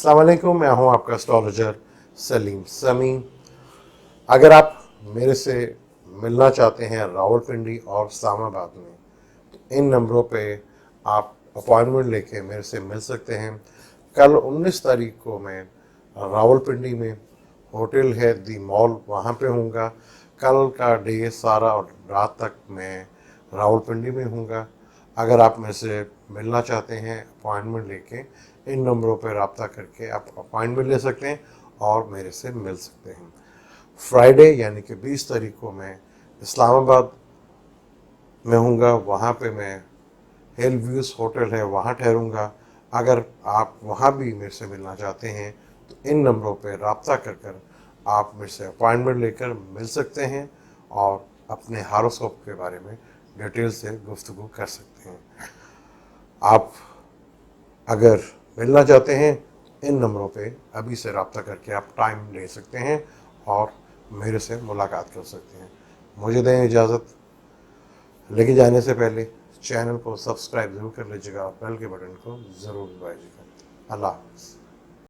अस्सलाम वालेकुम, मैं हूं आपका एस्ट्रोलॉजर सलीम समी। अगर आप मेरे से मिलना चाहते हैं रावलपिंडी और इस्लामाबाद में, तो इन नंबरों पे आप अपॉइंटमेंट लेके मेरे से मिल सकते हैं। कल 19 तारीख को मैं रावलपिंडी में होटल है दी मॉल, वहाँ पे हूँगा। कल का डे सारा और रात तक मैं रावलपिंडी में हूँगा। अगर आप मेरे से मिलना चाहते हैं अपॉइंटमेंट लेके, इन नंबरों पर रब्ता करके आप अपॉइंटमेंट ले सकते हैं और मेरे से मिल सकते हैं। फ्राइडे यानी कि 20 तारीख को मैं इस्लामाबाद में हूँगा। वहाँ पे मैं हिल व्यूज़ होटल है वहाँ ठहरूँगा। अगर आप वहाँ भी मेरे से मिलना चाहते हैं तो इन नंबरों पर रब्ता कर कर आप मेरे से अपॉइंटमेंट लेकर मिल सकते हैं और अपने हारोस्कोप के बारे में डिटेल से गुफ्तगू कर सकते हैं। आप अगर मिलना चाहते हैं इन नंबरों पे अभी से रब्ता करके आप टाइम ले सकते हैं और मेरे से मुलाकात कर सकते हैं। मुझे दें इजाज़त। लेके जाने से पहले चैनल को सब्सक्राइब ज़रूर कर लीजिएगा और बेल के बटन को ज़रूर दबाइएगा। अल्लाह हाफ़िज़।